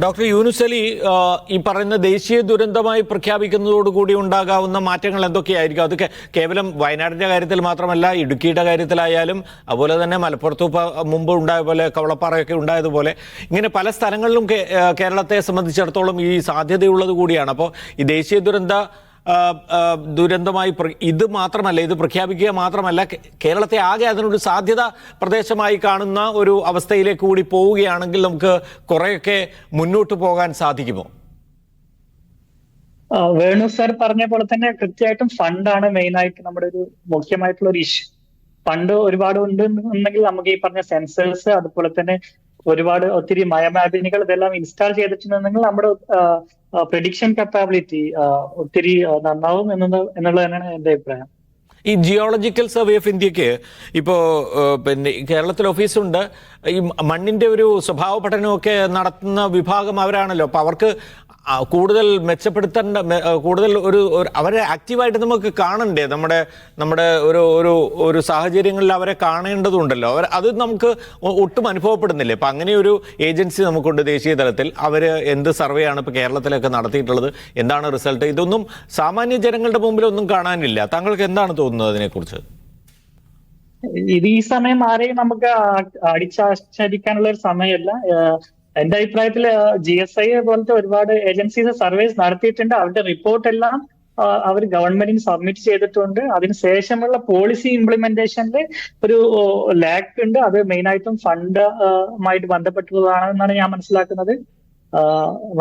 Doctor Yunus Ali, ഈ പറയുന്ന ദേശീയ ദുരന്തമായി പ്രഖ്യാപിക്കുന്നതോടുകൂടി ഉണ്ടാകാവുന്ന മാറ്റങ്ങൾ എന്തൊക്കെയായിരിക്കും? അത് കേവലം വയനാടിൻ്റെ കാര്യത്തിൽ മാത്രമല്ല, ഇടുക്കിയുടെ കാര്യത്തിലായാലും അതുപോലെ തന്നെ മലപ്പുറത്ത് മുമ്പ് ഉണ്ടായ പോലെ കവളപ്പാറയൊക്കെ ഉണ്ടായതുപോലെ ഇങ്ങനെ പല സ്ഥലങ്ങളിലും കേരളത്തെ സംബന്ധിച്ചിടത്തോളം ഈ സാധ്യതയുള്ളത് കൂടിയാണ്. അപ്പോൾ ഈ ദേശീയ ദുരന്തമായി ഇത് മാത്രമല്ല, ഇത് പ്രഖ്യാപിക്കുക മാത്രമല്ല, കേരളത്തെ ആകെ അതിനൊരു സാധ്യത പ്രദേശമായി കാണുന്ന ഒരു അവസ്ഥയിലേക്ക് കൂടി പോവുകയാണെങ്കിൽ നമുക്ക് കുറേയൊക്കെ മുന്നോട്ട് പോകാൻ സാധിക്കുമോ? വേണു സാർ പറഞ്ഞ പോലെ തന്നെ കൃത്യമായിട്ടും ഫണ്ടാണ് മെയിനായിട്ട് നമ്മുടെ ഒരു മുഖ്യമായിട്ടുള്ള ഒരു ഇഷ്യൂ. ഫണ്ട് ഒരുപാട് ഉണ്ട് എന്നുണ്ടെങ്കിൽ നമുക്ക് ഈ പറഞ്ഞ സെൻസേഴ്സ്, അതുപോലെ തന്നെ ഒത്തിരി മയമാപിനികൾ ഇതെല്ലാം ഇൻസ്റ്റാൾ ചെയ്തിട്ടുണ്ടെങ്കിൽ നമ്മുടെ പ്രഡിക്ഷൻ കപ്പാബിലിറ്റി ഒത്തിരി നന്നാവും എന്നുള്ളത് തന്നെയാണ് എന്റെ അഭിപ്രായം. ഈ ജിയോളജിക്കൽ സർവേ ഓഫ് ഇന്ത്യക്ക് ഇപ്പോൾ പിന്നെ കേരളത്തിൽ ഓഫീസുണ്ട്. ഈ മണ്ണിൻ്റെ ഒരു സ്വഭാവ പഠനമൊക്കെ നടത്തുന്ന വിഭാഗം അവരാണല്ലോ. അപ്പോൾ അവർക്ക് കൂടുതൽ മെച്ചപ്പെടുത്തേണ്ട, കൂടുതൽ അവരെ ആക്റ്റീവായിട്ട് നമുക്ക് കാണണ്ടേ? നമ്മുടെ ഒരു സാഹചര്യങ്ങളിൽ അവരെ കാണേണ്ടതുണ്ടല്ലോ. അത് നമുക്ക് ഒട്ടും അനുഭവപ്പെടുന്നില്ലേ? അപ്പം അങ്ങനെ ഒരു ഏജൻസി നമുക്കുണ്ട് ദേശീയ തലത്തിൽ. അവർ എന്ത് സർവേ ആണ് ഇപ്പോൾ കേരളത്തിലൊക്കെ നടത്തിയിട്ടുള്ളത്, എന്താണ് റിസൾട്ട്? ഇതൊന്നും സാമാന്യ ജനങ്ങളുടെ മുമ്പിലൊന്നും കാണാനില്ല. താങ്കൾക്ക് എന്താണ് തോന്നുന്നത് അതിനെക്കുറിച്ച്? ഇത് ഈ സമയം ആരെയും നമുക്ക് അടിച്ചാശ്ചര്യക്കാനുള്ള ഒരു സമയമല്ല. എന്റെ അഭിപ്രായത്തിൽ GSI പോലത്തെ ഒരുപാട് ഏജൻസീസ് സർവേസ് നടത്തിയിട്ടുണ്ട്. അവരുടെ റിപ്പോർട്ട് എല്ലാം അവർ ഗവൺമെന്റിന് സബ്മിറ്റ് ചെയ്തിട്ടുണ്ട്. അതിനുശേഷമുള്ള പോളിസി ഇംപ്ലിമെന്റേഷനിൽ ഒരു ലാക്ക് ഉണ്ട്. അത് മെയിനായിട്ടും ഫണ്ടുമായിട്ട് ബന്ധപ്പെട്ടുള്ളതാണെന്നാണ് ഞാൻ മനസ്സിലാക്കുന്നത്.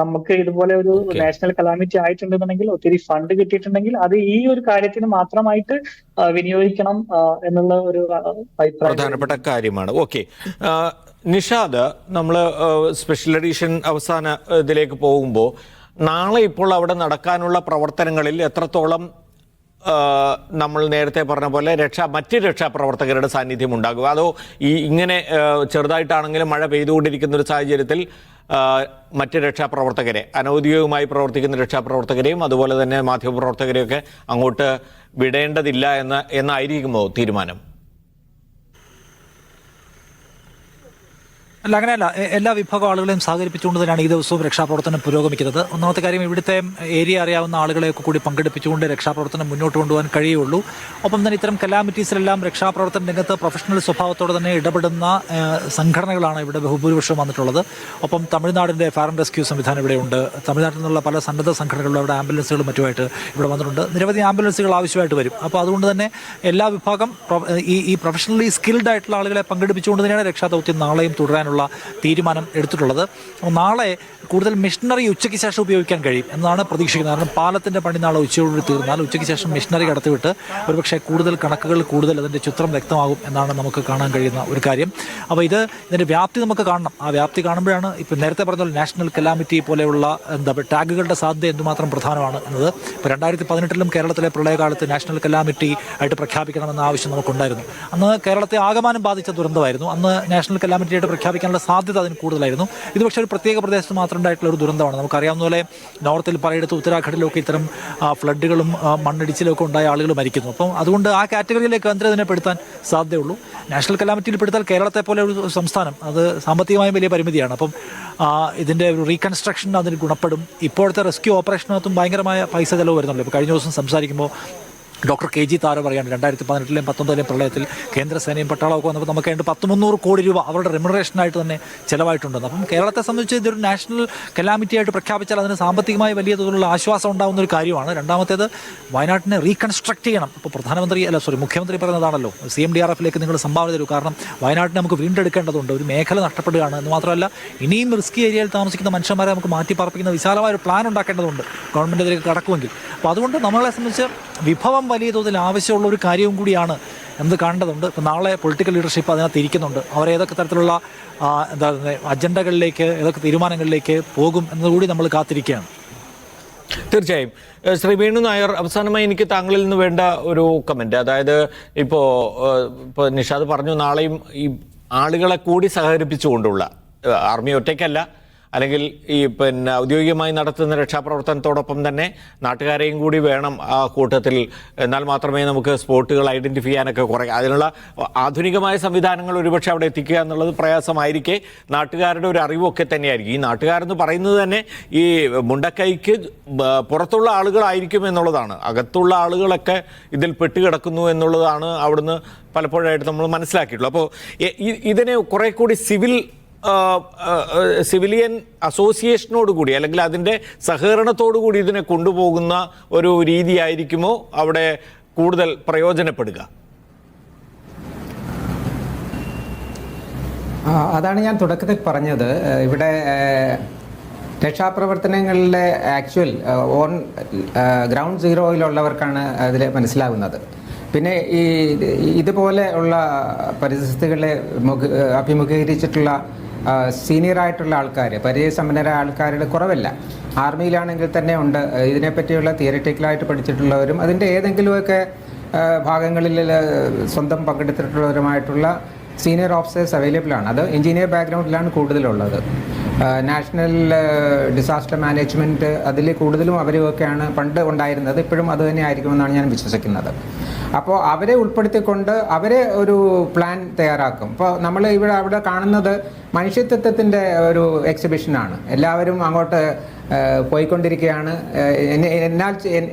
നമുക്ക് ഇതുപോലെ ഒരു നാഷണൽ കലാമിറ്റി ആയിട്ടുണ്ടെന്നുണ്ടെങ്കിൽ, ഒത്തിരി ഫണ്ട് കിട്ടിയിട്ടുണ്ടെങ്കിൽ അത് ഈ ഒരു കാര്യത്തിന് മാത്രമായിട്ട് വിനിയോഗിക്കണം എന്നുള്ള ഒരു അഭിപ്രായം പ്രധാനപ്പെട്ട കാര്യമാണ്. ഓക്കെ നിഷാദ്, നമ്മൾ സ്പെഷ്യൽ എഡിഷൻ അവസാന ഇതിലേക്ക് പോകുമ്പോൾ നാളെ ഇപ്പോൾ അവിടെ നടക്കാനുള്ള പ്രവർത്തനങ്ങളിൽ എത്രത്തോളം നമ്മൾ നേരത്തെ പറഞ്ഞ പോലെ മറ്റ് രക്ഷാപ്രവർത്തകരുടെ സാന്നിധ്യം ഉണ്ടാകുക, അതോ ഇങ്ങനെ ചെറുതായിട്ടാണെങ്കിലും മഴ പെയ്തുകൊണ്ടിരിക്കുന്ന ഒരു സാഹചര്യത്തിൽ മറ്റ് രക്ഷാപ്രവർത്തകരെ, അനൗദ്യോഗികമായി പ്രവർത്തിക്കുന്ന രക്ഷാപ്രവർത്തകരെയും അതുപോലെ തന്നെ മാധ്യമപ്രവർത്തകരെയൊക്കെ അങ്ങോട്ട് വിടേണ്ടതില്ല എന്നായിരിക്കുമോ തീരുമാനം? അല്ല, അങ്ങനെയല്ല. എല്ലാ വിഭാഗം ആളുകളെയും സഹകരിപ്പിച്ചുകൊണ്ട് തന്നെയാണ് ഈ ദിവസവും രക്ഷാപ്രവർത്തനം പുരോഗമിക്കുന്നത്. ഒന്നാമത്തെ കാര്യം, ഇവിടുത്തെ ഏരിയ അറിയാവുന്ന ആളുകളെയൊക്കെ കൂടി പങ്കെടുപ്പിച്ചുകൊണ്ട് രക്ഷാപ്രവർത്തനം മുന്നോട്ട് കൊണ്ടുപോകാൻ കഴിയുള്ളൂ. ഒപ്പം തന്നെ ഇത്തരം കലാമിറ്റീസിലെല്ലാം രക്ഷാപ്രവർത്തന രംഗത്ത് പ്രൊഫഷണൽ സ്വഭാവത്തോടെ തന്നെ ഇടപെടുന്ന സംഘടനകളാണ് ഇവിടെ ബഹുഭൂരിപക്ഷം വന്നിട്ടുള്ളത്. ഒപ്പം തമിഴ്നാടിൻ്റെ ഫയർ ആൻഡ് റെസ്ക്യൂ സംവിധാനം ഇവിടെയുണ്ട്. തമിഴ്നാട്ടിൽ നിന്നുള്ള പല സന്നദ്ധ സംഘടനകളും അവിടെ ആംബുലൻസുകളും മറ്റുമായിട്ട് ഇവിടെ വന്നിട്ടുണ്ട്. നിരവധി ആംബുലൻസുകൾ ആവശ്യമായിട്ട് വരും. അപ്പോൾ അതുകൊണ്ട് തന്നെ എല്ലാ വിഭാഗം ഈ പ്രൊഫഷണലി സ്കിൽഡ് ആയിട്ടുള്ള ആളുകളെ പങ്കെടുപ്പിച്ചുകൊണ്ട് തന്നെയാണ് രക്ഷാദൗത്യം നാളെയും തുടരാനുള്ള തീരുമാനം എടുത്തിട്ടുള്ളത്. നാളെ കൂടുതൽ മെഷീനറി ഉച്ചയ്ക്ക് ശേഷം ഉപയോഗിക്കാൻ കഴിയും എന്നാണ് പ്രതീക്ഷിക്കുന്നത്. കാരണം പാലത്തിൻ്റെ പണി നാളെ ഉച്ചയോടുകൂടി തീർന്നാൽ ഉച്ചയ്ക്ക് ശേഷം മെഷീനറി കടത്തിവിട്ട് ഒരുപക്ഷെ കൂടുതൽ കണക്കുകൾ, കൂടുതൽ അതിൻ്റെ ചിത്രം വ്യക്തമാകും എന്നാണ് നമുക്ക് കാണാൻ കഴിയുന്ന ഒരു കാര്യം. അപ്പോൾ ഇതിൻ്റെ വ്യാപ്തി നമുക്ക് കാണണം. ആ വ്യാപ്തി കാണുമ്പോഴാണ് ഇപ്പോൾ നേരത്തെ പറഞ്ഞ നാഷണൽ കലാമിറ്റി പോലെയുള്ള ടാഗുകളുടെ സാധ്യത എന്തുമാത്രം പ്രധാനമാണ് എന്നത്. ഇപ്പോൾ 2018 കേരളത്തിലെ പ്രളയകാലത്ത് നാഷണൽ കലാമിറ്റി ആയിട്ട് പ്രഖ്യാപിക്കണമെന്ന ആവശ്യം നമുക്കുണ്ടായിരുന്നു. അന്ന് കേരളത്തെ ആകമാനം ബാധിച്ച ദുരന്തമായിരുന്നു. അന്ന് നാഷണൽ കലാമിറ്റിയായിട്ട് പ്രഖ്യാപിക്കാനുള്ള സാധ്യത അതിന് കൂടുതലായിരുന്നു. ഇത് പക്ഷേ ഒരു പ്രത്യേക പ്രദേശത്ത് മാത്രം ഉണ്ടായിട്ടുള്ള ഒരു ദുരന്തമാണ്. നമുക്കറിയാവുന്ന പോലെ നോർത്തിൽ പലയിടത്തും ഉത്തരാഖണ്ഡിലൊക്കെ ഇത്തരം ഫ്ലഡുകളും മണ്ണിടിച്ചിലൊക്കെ ഉണ്ടായ ആളുകൾ മരിക്കുന്നു. അപ്പം അതുകൊണ്ട് ആ കാറ്റഗറിയിലേക്ക് ഇതിനെ പെടുത്താൻ സാധ്യതയുള്ളൂ. നാഷണൽ കലാമിറ്റിയിൽ പെടുത്താൽ കേരളത്തെ പോലെ ഒരു സംസ്ഥാനം, അത് സാമ്പത്തികമായും വലിയ പരിമിതിയാണ്. അപ്പം ഇതിൻ്റെ ഒരു റീകൺസ്ട്രക്ഷൻ അതിന് ഗുണപ്പെടും. ഇപ്പോഴത്തെ റെസ്ക്യൂ ഓപ്പറേഷനകത്തും ഭയങ്കരമായ പൈസ ചിലവ് വരുന്നുണ്ട്. ഇപ്പോൾ കഴിഞ്ഞ ദിവസം സംസാരിക്കുമ്പോൾ ഡോക്ടർ KG താര പറയാണ് 2018-ലെയും 2019-ലെയും പ്രളയത്തിൽ കേന്ദ്രസേനയും പട്ടാളമൊക്കെ വന്നപ്പോൾ നമുക്ക് 300 കോടി രൂപ അവരുടെ റെമ്യൂണറേഷനായിട്ട് തന്നെ ചിലവായിട്ടുണ്ടെന്ന്. അപ്പം കേരളത്തെ സംബന്ധിച്ച് ഇതൊരു നാഷണൽ കലാമിറ്റി ആയിട്ട് പ്രഖ്യാപിച്ചാൽ അതിന് സാമ്പത്തികമായി വലിയ തോതിലുള്ള ആശ്വാസം ഉണ്ടാകുന്ന ഒരു കാര്യമാണ്. രണ്ടാമത്തേത്, വയനാട്ടിനെ റീകൺസ്ട്രക്ട് ചെയ്യണം. ഇപ്പോൾ മുഖ്യമന്ത്രി പറയുന്നതാണല്ലോ, CMDRF-ലേക്ക് നിങ്ങൾ സംഭാവന തരൂ. കാരണം വയനാട്ടിനെ നമുക്ക് വീണ്ടെടുക്കേണ്ടതുണ്ട്. ഒരു മേഖല നഷ്ടപ്പെടുകയാണ് എന്ന് മാത്രമല്ല, ഇനിയും റിസ്കി ഏരിയയിൽ താമസിക്കുന്ന മനുഷ്യന്മാരെ നമുക്ക് മാറ്റി പാർപ്പിക്കുന്ന വിശാലമായ ഒരു പ്ലാൻ ഉണ്ടാക്കേണ്ടതുണ്ട് ഗവൺമെൻറ് ഇതിലേക്ക് കടക്കുമെങ്കിൽ. അപ്പോൾ അതുകൊണ്ട് നമ്മളെ സംബന്ധിച്ച് വിഭവം വലിയ തോതിൽ ആവശ്യമുള്ള ഒരു കാര്യവും കൂടിയാണ് എന്ന് കാണേണ്ടതുണ്ട്. ഇപ്പോൾ നാളെ പൊളിറ്റിക്കൽ ലീഡർഷിപ്പ് അതിനകത്ത് ഇരിക്കുന്നുണ്ട്. അവർ ഏതൊക്കെ തരത്തിലുള്ള അജണ്ടകളിലേക്ക്, ഏതൊക്കെ തീരുമാനങ്ങളിലേക്ക് പോകും എന്നതുകൂടി നമ്മൾ കാത്തിരിക്കുകയാണ്. തീർച്ചയായും. ശ്രീ വേണു നായർ, അവസാനമായി എനിക്ക് താങ്കളിൽ നിന്ന് വേണ്ട ഒരു കമൻറ്റ്. അതായത് ഇപ്പോൾ നിഷാദ് പറഞ്ഞു, നാളെയും ഈ ആളുകളെ കൂടി സഹകരിപ്പിച്ചുകൊണ്ടുള്ള, ആർമി ഒറ്റയ്ക്കല്ല, അല്ലെങ്കിൽ ഈ ഔദ്യോഗികമായി നടത്തുന്ന രക്ഷാപ്രവർത്തനത്തോടൊപ്പം തന്നെ നാട്ടുകാരെയും കൂടി വേണം ആ കൂട്ടത്തിൽ. എന്നാൽ മാത്രമേ നമുക്ക് സ്പോട്ടുകൾ ഐഡന്റിഫൈ ചെയ്യാനൊക്കെ അതിനുള്ള ആധുനികമായ സംവിധാനങ്ങൾ ഒരുപക്ഷെ അവിടെ എത്തിക്കുക എന്നുള്ളത് പ്രയാസമായിരിക്കെ നാട്ടുകാരുടെ ഒരു അറിവൊക്കെ തന്നെയായിരിക്കും. ഈ നാട്ടുകാരെന്ന് പറയുന്നത് തന്നെ ഈ മുണ്ടക്കൈക്ക് പുറത്തുള്ള ആളുകളായിരിക്കും എന്നുള്ളതാണ്. അകത്തുള്ള ആളുകളൊക്കെ ഇതിൽ പെട്ടുകിടക്കുന്നു എന്നുള്ളതാണ് അവിടുന്ന് പലപ്പോഴായിട്ട് നമ്മൾ മനസ്സിലാക്കിയിട്ടുള്ളൂ. അപ്പോൾ ഇതിനെ കുറെ കൂടി സിവിലിയൻ അസോസിയേഷനോട് കൂടി അല്ലെങ്കിൽ അതിൻ്റെ സഹകരണത്തോടു കൂടി ഇതിനെ കൊണ്ടുപോകുന്ന ഒരു രീതിയായിരിക്കുമോ അവിടെ കൂടുതൽ പ്രയോജനപ്പെടുക? അതാണ് ഞാൻ തുടക്കത്തിൽ പറഞ്ഞത്. ഇവിടെ രക്ഷാപ്രവർത്തനങ്ങളിലെ ആക്ച്വൽ ഓൺ ഗ്രൗണ്ട് സീറോയിലുള്ളവർക്കാണ് അതിൽ മനസ്സിലാകുന്നത്. പിന്നെ ഇതുപോലെ ഉള്ള പരിസ്ഥിതികളെ അഭിമുഖീകരിച്ചിട്ടുള്ള സീനിയറായിട്ടുള്ള ആൾക്കാർ, പരിചയസമ്പന്നരായ ആൾക്കാരുടെ കുറവല്ല. ആർമിയിലാണെങ്കിൽ തന്നെ ഉണ്ട് ഇതിനെപ്പറ്റിയുള്ള തിയറിറ്റിക്കലായിട്ട് പഠിച്ചിട്ടുള്ളവരും അതിൻ്റെ ഏതെങ്കിലുമൊക്കെ ഭാഗങ്ങളിൽ സ്വന്തം പങ്കെടുത്തിട്ടുള്ളവരുമായിട്ടുള്ള സീനിയർ ഓഫീസേഴ്സ് അവൈലബിൾ ആണ്. അത് എഞ്ചിനീയർ ബാക്ക്ഗ്രൗണ്ടിലാണ് കൂടുതലുള്ളത്. നാഷണൽ ഡിസാസ്റ്റർ മാനേജ്മെൻറ്റ് അതിൽ കൂടുതലും അവരുമൊക്കെയാണ് പണ്ട് ഉണ്ടായിരുന്നത്. ഇപ്പോഴും അത് തന്നെ ആയിരിക്കുമെന്നാണ് ഞാൻ വിശ്വസിക്കുന്നത്. അപ്പോൾ അവരെ ഉൾപ്പെടുത്തിക്കൊണ്ട് അവരെ ഒരു പ്ലാൻ തയ്യാറാക്കും. അപ്പോൾ നമ്മൾ അവിടെ കാണുന്നത് മനുഷ്യത്വത്തിൻ്റെ ഒരു എക്സിബിഷനാണ്. എല്ലാവരും അങ്ങോട്ട് പോയിക്കൊണ്ടിരിക്കുകയാണ്.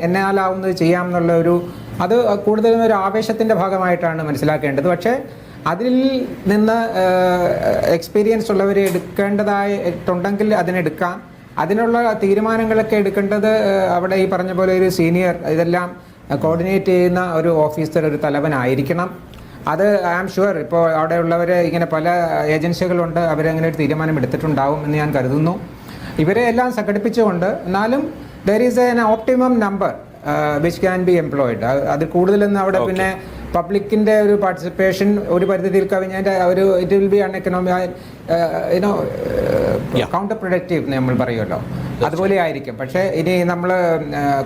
എന്നാലാവുന്നത് ചെയ്യാമെന്നുള്ള അത് കൂടുതലും ഒരു ആവേശത്തിൻ്റെ ഭാഗമായിട്ടാണ് മനസ്സിലാക്കേണ്ടത്. പക്ഷേ അതിൽ നിന്ന് എക്സ്പീരിയൻസ് ഉള്ളവരെ എടുക്കേണ്ടതായിട്ടുണ്ടെങ്കിൽ അതിനെടുക്കാം. അതിനുള്ള തീരുമാനങ്ങളൊക്കെ എടുക്കേണ്ടത് അവിടെ ഈ പറഞ്ഞ പോലെ ഒരു സീനിയർ ഇതെല്ലാം കോർഡിനേറ്റ് ചെയ്യുന്ന ഒരു ഓഫീസർ, ഒരു തലവനായിരിക്കണം. അത് ഐ ആം ഷുവർ ഇപ്പോൾ അവിടെ ഉള്ളവർ ഇങ്ങനെ പല ഏജൻസികളുണ്ട്, അവരങ്ങനെ ഒരു തീരുമാനം എടുത്തിട്ടുണ്ടാവും എന്ന് ഞാൻ കരുതുന്നു. ഇവരെ എല്ലാം സംഘടിപ്പിച്ചുകൊണ്ട് എന്നാലും there is an optimum number which can be employed. അത് കൂടുതലൊന്നും അവിടെ പിന്നെ പബ്ലിക്കിൻ്റെ ഒരു പാർട്ടിസിപ്പേഷൻ ഒരു പരിധിയിൽ കവിഞ്ഞാൽ it will be uneconomic counter productive നമ്മൾ പറയുമല്ലോ, അതുപോലെ ആയിരിക്കും. പക്ഷേ ഇനി നമ്മൾ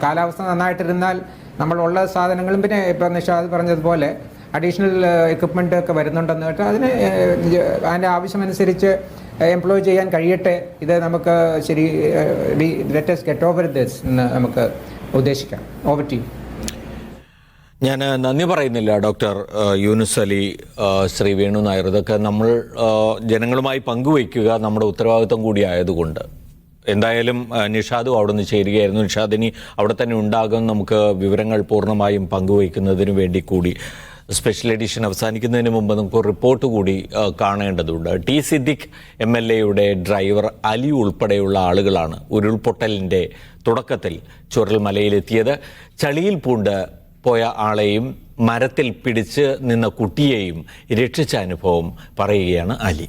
കാലാവസ്ഥ നന്നായിട്ടിരുന്നാൽ നമ്മളുള്ള സാധനങ്ങളും പിന്നെ ഇപ്പം നിഷാദ് പറഞ്ഞതുപോലെ അഡീഷണൽ എക്വിപ്മെൻ്റ് ഒക്കെ വരുന്നുണ്ടെന്ന് കേട്ടാൽ അതിൻ്റെ ആവശ്യമനുസരിച്ച് എംപ്ലോയ് ചെയ്യാൻ കഴിയട്ടെ. ഇത് നമുക്ക് ശരി let us get over this എന്ന് നമുക്ക് ഉദ്ദേശിക്കാം. Over to you. ഞാൻ നന്ദി പറയുന്നില്ല ഡോക്ടർ യൂനുസ് അലി, ശ്രീ വേണു നായർ. ഇതൊക്കെ നമ്മൾ ജനങ്ങളുമായി പങ്കുവയ്ക്കുക നമ്മുടെ ഉത്തരവാദിത്വം കൂടി ആയതുകൊണ്ട്. എന്തായാലും നിഷാദും അവിടെ നിന്ന് ചേരുകയായിരുന്നു. നിഷാദിനി അവിടെ തന്നെ ഉണ്ടാകും. നമുക്ക് വിവരങ്ങൾ പൂർണ്ണമായും പങ്കുവയ്ക്കുന്നതിന് വേണ്ടി കൂടി സ്പെഷ്യൽ എഡിഷൻ അവസാനിക്കുന്നതിന് മുമ്പ് നമുക്ക് റിപ്പോർട്ട് കൂടി കാണേണ്ടതുണ്ട്. ടി സിദ്ദിഖ് MLA-യുടെ ഡ്രൈവർ അലി ഉൾപ്പെടെയുള്ള ആളുകളാണ് ഉരുൾപൊട്ടലിൻ്റെ തുടക്കത്തിൽ ചുരൽമലയിലെത്തിയത്. ചളിയിൽ പൂണ്ട് പോയ ആളെയും മരത്തിൽ പിടിച്ച് നിന്ന കുട്ടിയെയും രക്ഷിച്ച അനുഭവം പറയുകയാണ് അലി.